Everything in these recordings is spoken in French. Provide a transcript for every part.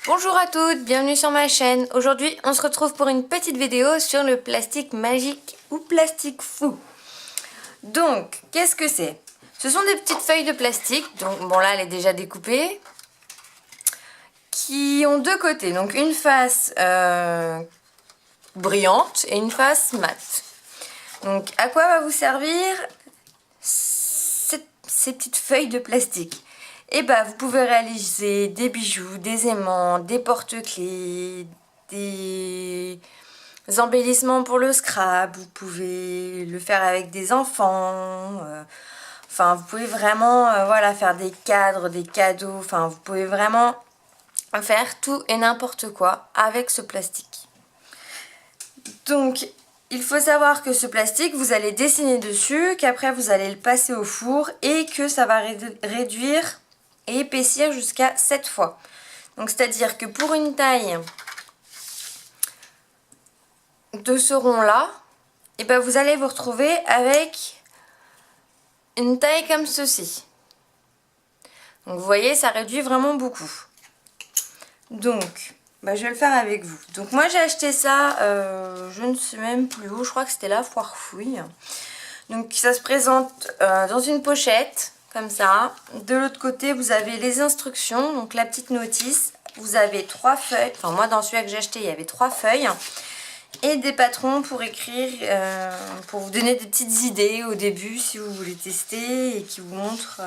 Bonjour à toutes, bienvenue sur ma chaîne. Aujourd'hui, on se retrouve pour une petite vidéo sur le plastique magique ou plastique fou. Donc, qu'est-ce que c'est? Ce sont des petites feuilles de plastique, donc bon là elle est déjà découpée, qui ont deux côtés, donc une face brillante et une face mate. Donc, à quoi va vous servir ces petites feuilles de plastique? Et bah vous pouvez réaliser des bijoux, des aimants, des porte-clés, des embellissements pour le scrap. Vous pouvez le faire avec des enfants. Enfin, vous pouvez vraiment voilà, faire des cadres, des cadeaux. Enfin, vous pouvez vraiment faire tout et n'importe quoi avec ce plastique. Donc, il faut savoir que ce plastique, vous allez dessiner dessus, qu'après vous allez le passer au four et que ça va réduire et épaissir jusqu'à 7 fois. Donc c'est-à-dire que pour une taille de ce rond là, et ben vous allez vous retrouver avec une taille comme ceci. Donc vous voyez, ça réduit vraiment beaucoup. Donc je vais le faire avec vous. Donc moi j'ai acheté ça, je ne sais même plus où, je crois que c'était la Foire Fouille. Donc ça se présente dans une pochette. Comme ça. De l'autre côté, vous avez les instructions, donc la petite notice. Vous avez 3 feuilles. Enfin, moi, dans celui que j'ai acheté, il y avait 3 feuilles. Et des patrons pour écrire, pour vous donner des petites idées au début, si vous voulez tester, et qui vous montrent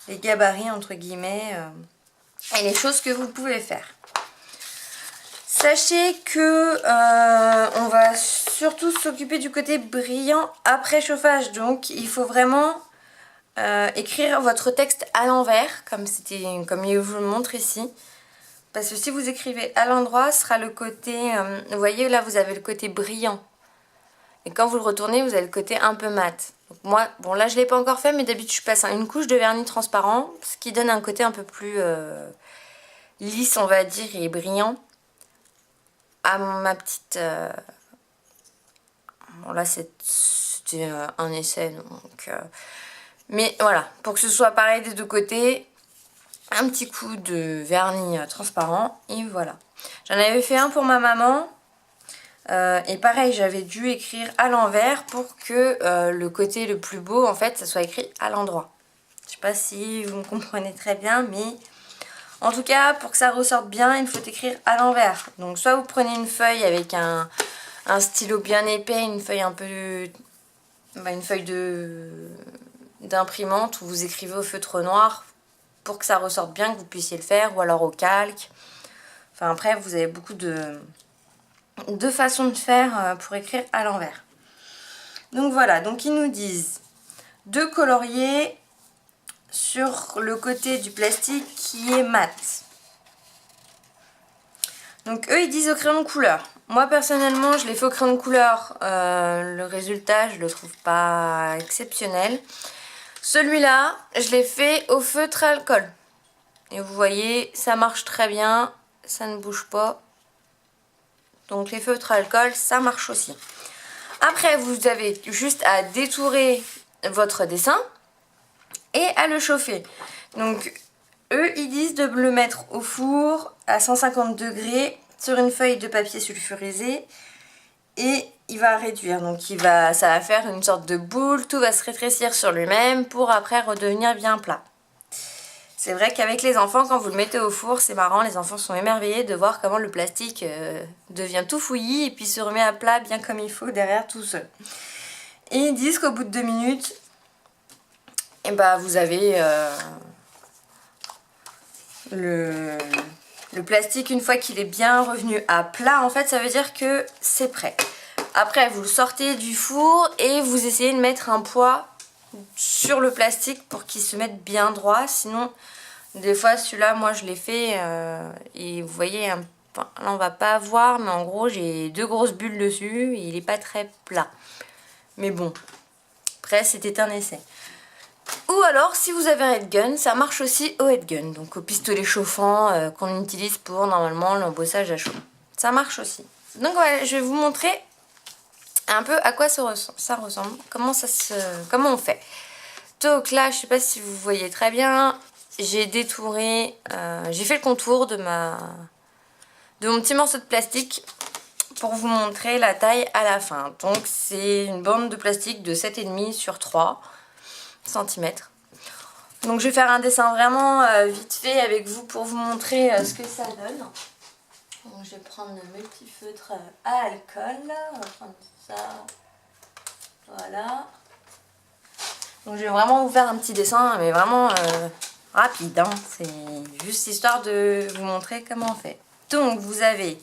les gabarits, entre guillemets, et les choses que vous pouvez faire. Sachez que on va surtout s'occuper du côté brillant après chauffage. Donc, il faut vraiment... écrire votre texte à l'envers, comme il vous le montre ici. Parce que si vous écrivez à l'endroit, ce sera le côté... vous voyez, là, vous avez le côté brillant. Et quand vous le retournez, vous avez le côté un peu mat. Donc moi, bon, là, je ne l'ai pas encore fait, mais d'habitude, je passe une couche de vernis transparent, ce qui donne un côté un peu plus lisse, on va dire, et brillant à ma petite... Bon, là, c'était un essai, donc... Mais voilà, pour que ce soit pareil des deux côtés, un petit coup de vernis transparent et voilà. J'en avais fait un pour ma maman et pareil, j'avais dû écrire à l'envers pour que le côté le plus beau, en fait, ça soit écrit à l'endroit. Je sais pas si vous me comprenez très bien, mais en tout cas, pour que ça ressorte bien, il faut écrire à l'envers. Donc soit vous prenez une feuille avec un stylo bien épais, une feuille un peu... une feuille d'imprimante où vous écrivez au feutre noir pour que ça ressorte bien, que vous puissiez le faire, ou alors au calque. Enfin après, vous avez beaucoup de façons de faire pour écrire à l'envers. Donc voilà, donc ils nous disent de colorier sur le côté du plastique qui est mat. Donc eux, ils disent au crayon de couleur. Moi personnellement, je l'ai fait au crayon de couleur. Le résultat, je le trouve pas exceptionnel. Celui-là, je l'ai fait au feutre à alcool. Et vous voyez, ça marche très bien, ça ne bouge pas. Donc les feutres à alcool, ça marche aussi. Après, vous avez juste à détourer votre dessin et à le chauffer. Donc eux, ils disent de le mettre au four à 150 degrés sur une feuille de papier sulfurisé. Et il va réduire, donc ça va faire une sorte de boule, tout va se rétrécir sur lui-même pour après redevenir bien plat. C'est vrai qu'avec les enfants, quand vous le mettez au four, c'est marrant, les enfants sont émerveillés de voir comment le plastique devient tout fouillis et puis se remet à plat bien comme il faut derrière tout seul. Et ils disent qu'au bout de 2 minutes, et vous avez le plastique, une fois qu'il est bien revenu à plat, en fait, ça veut dire que c'est prêt. Après, vous le sortez du four et vous essayez de mettre un poids sur le plastique pour qu'il se mette bien droit. Sinon, des fois, celui-là, moi, je l'ai fait et vous voyez, là, on va pas voir, mais en gros, j'ai 2 grosses bulles dessus et il n'est pas très plat. Mais bon, après, c'était un essai. Ou alors, si vous avez un headgun, ça marche aussi au headgun, donc au pistolet chauffant qu'on utilise pour, normalement, l'embossage à chaud. Ça marche aussi. Donc voilà, je vais vous montrer un peu à quoi ça ressemble, comment on fait. Donc là, je sais pas si vous voyez très bien, j'ai détouré, j'ai fait le contour de mon petit morceau de plastique pour vous montrer la taille à la fin. Donc c'est une bande de plastique de 7,5 sur 3 cm. Donc je vais faire un dessin vraiment vite fait avec vous pour vous montrer ce que ça donne. Donc je vais prendre mes petits feutres à alcool. On va prendre ça. Voilà. Donc je vais vraiment vous faire un petit dessin, mais vraiment rapide. Hein. C'est juste histoire de vous montrer comment on fait. Donc vous avez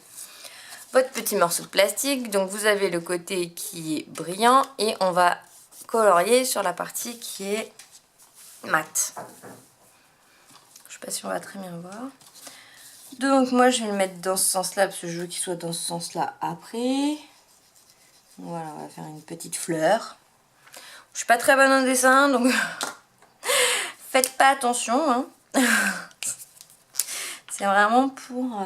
votre petit morceau de plastique. Donc vous avez le côté qui est brillant et on va colorier sur la partie qui est mat. Je sais pas si on va très bien voir. Donc moi je vais le mettre dans ce sens-là parce que je veux qu'il soit dans ce sens-là après. Voilà, on va faire une petite fleur. Je suis pas très bonne en dessin, donc faites pas attention. Hein. C'est vraiment pour...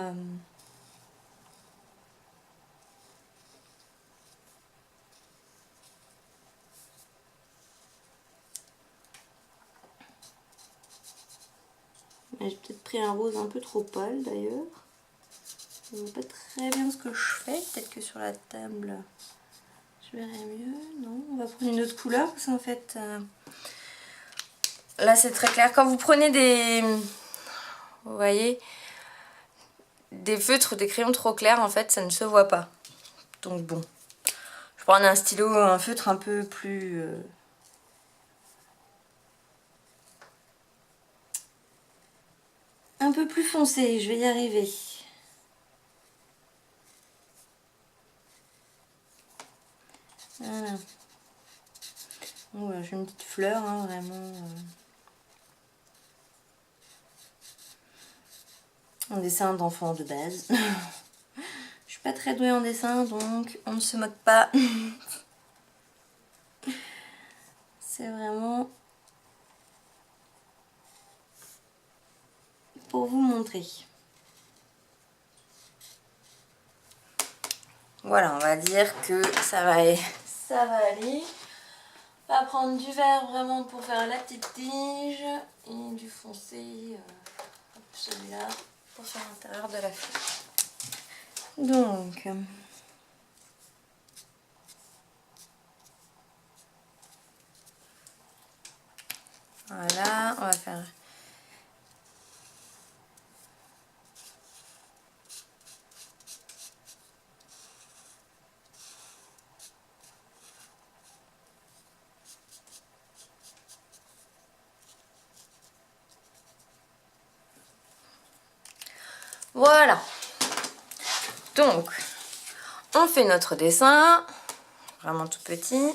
J'ai peut-être pris un rose un peu trop pâle d'ailleurs. Je ne vois pas très bien ce que je fais. Peut-être que sur la table, je verrai mieux. Non, on va prendre une autre couleur parce qu'en fait, là c'est très clair. Quand vous prenez des... Vous voyez, des feutres, des crayons trop clairs, en fait, ça ne se voit pas. Donc bon, je prends un stylo, un feutre un peu plus... un peu plus foncé, je vais y arriver. Voilà. Bon, voilà, j'ai une petite fleur, hein, vraiment. Un dessin d'enfant de base. Je suis pas très douée en dessin, donc on ne se moque pas. C'est vraiment pour vous montrer. Voilà, on va dire que ça va aller. On va prendre du vert vraiment pour faire la petite tige et du foncé, celui-là, pour faire l'intérieur de la feuille. Donc, voilà, on va faire... Voilà. Donc, on fait notre dessin, vraiment tout petit.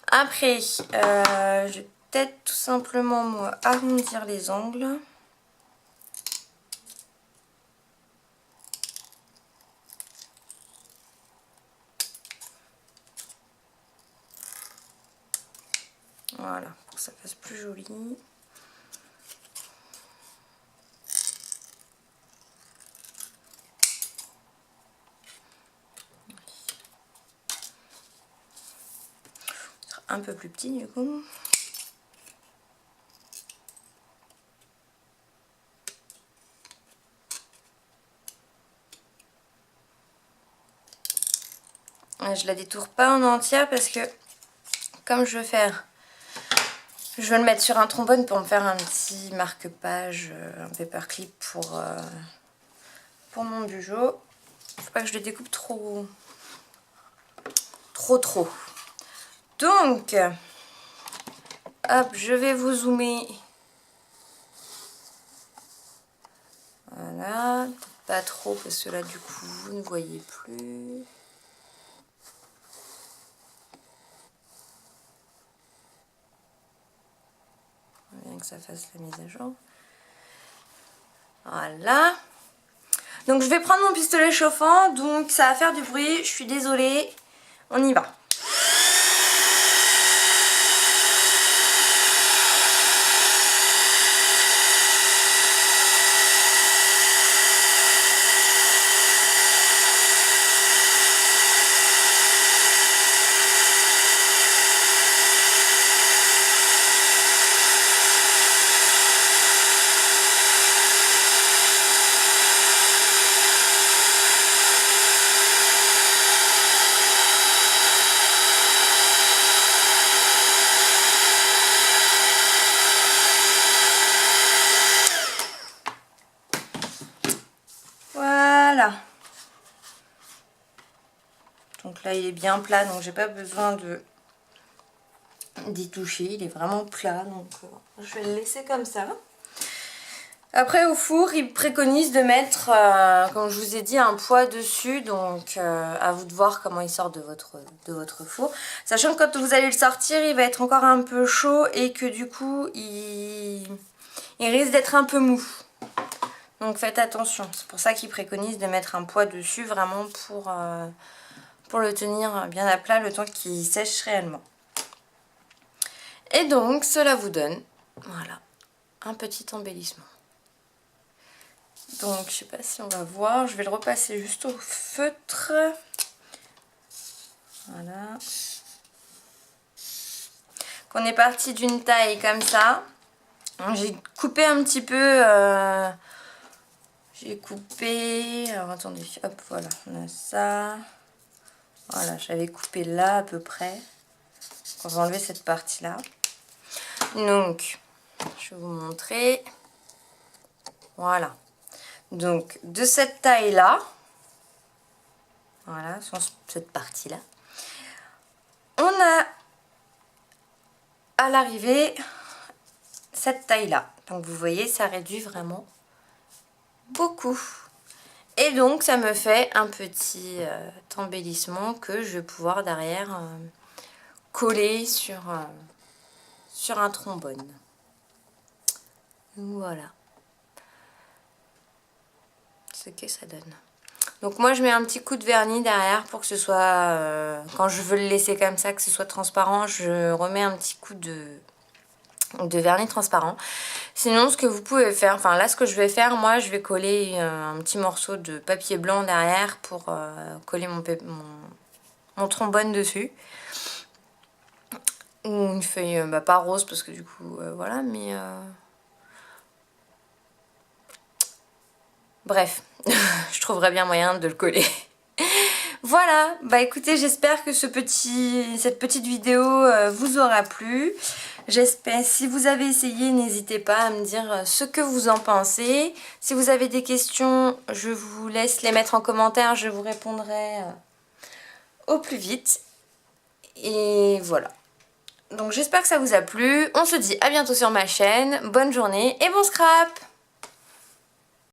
Après, je vais peut-être tout simplement, moi, arrondir les angles. Voilà, pour que ça fasse plus joli. Un peu plus petit du coup. Je la détourne pas en entière parce que comme je veux le mettre sur un trombone pour me faire un petit marque-page, un paperclip pour mon bugeot. Faut pas que je le découpe trop. Donc, hop, je vais vous zoomer. Voilà, pas trop parce que là du coup vous ne voyez plus. Bien que ça fasse la mise à jour. Voilà. Donc je vais prendre mon pistolet chauffant, donc ça va faire du bruit, je suis désolée. On y va. Voilà. Donc là il est bien plat, donc j'ai pas besoin d'y toucher, il est vraiment plat, donc je vais le laisser comme ça. Après au four, il préconise de mettre, comme je vous ai dit, un poids dessus, donc à vous de voir comment il sort de votre four. Sachant que quand vous allez le sortir, il va être encore un peu chaud et que du coup, il risque d'être un peu mou. Donc faites attention, c'est pour ça qu'il préconise de mettre un poids dessus, vraiment pour le tenir bien à plat le temps qu'il sèche réellement. Et donc cela vous donne, voilà, un petit embellissement. Donc je sais pas si on va voir, je vais le repasser juste au feutre. Voilà. Qu'on est parti d'une taille comme ça. J'ai coupé un petit peu, j'ai coupé, alors attendez, hop voilà, on a ça. Voilà, j'avais coupé là à peu près. On va enlever cette partie là. Donc, je vais vous montrer. Voilà. Donc, de cette taille là, voilà, sur cette partie là, on a à l'arrivée cette taille là. Donc, vous voyez, ça réduit vraiment beaucoup. Et donc, ça me fait un petit embellissement que je vais pouvoir derrière coller sur un trombone. Voilà ce que ça donne. Donc moi je mets un petit coup de vernis derrière pour que ce soit, quand je veux le laisser comme ça, que ce soit transparent, je remets un petit coup de vernis transparent. Sinon ce que vous pouvez faire, enfin là ce que je vais faire, moi je vais coller un petit morceau de papier blanc derrière pour coller mon trombone dessus. Ou une feuille, pas rose parce que du coup voilà, mais bref, je trouverai bien moyen de le coller. Voilà, bah écoutez, j'espère que cette petite vidéo vous aura plu. J'espère, si vous avez essayé, n'hésitez pas à me dire ce que vous en pensez. Si vous avez des questions, je vous laisse les mettre en commentaire, je vous répondrai au plus vite. Et voilà. Donc j'espère que ça vous a plu. On se dit à bientôt sur ma chaîne. Bonne journée et bon scrap!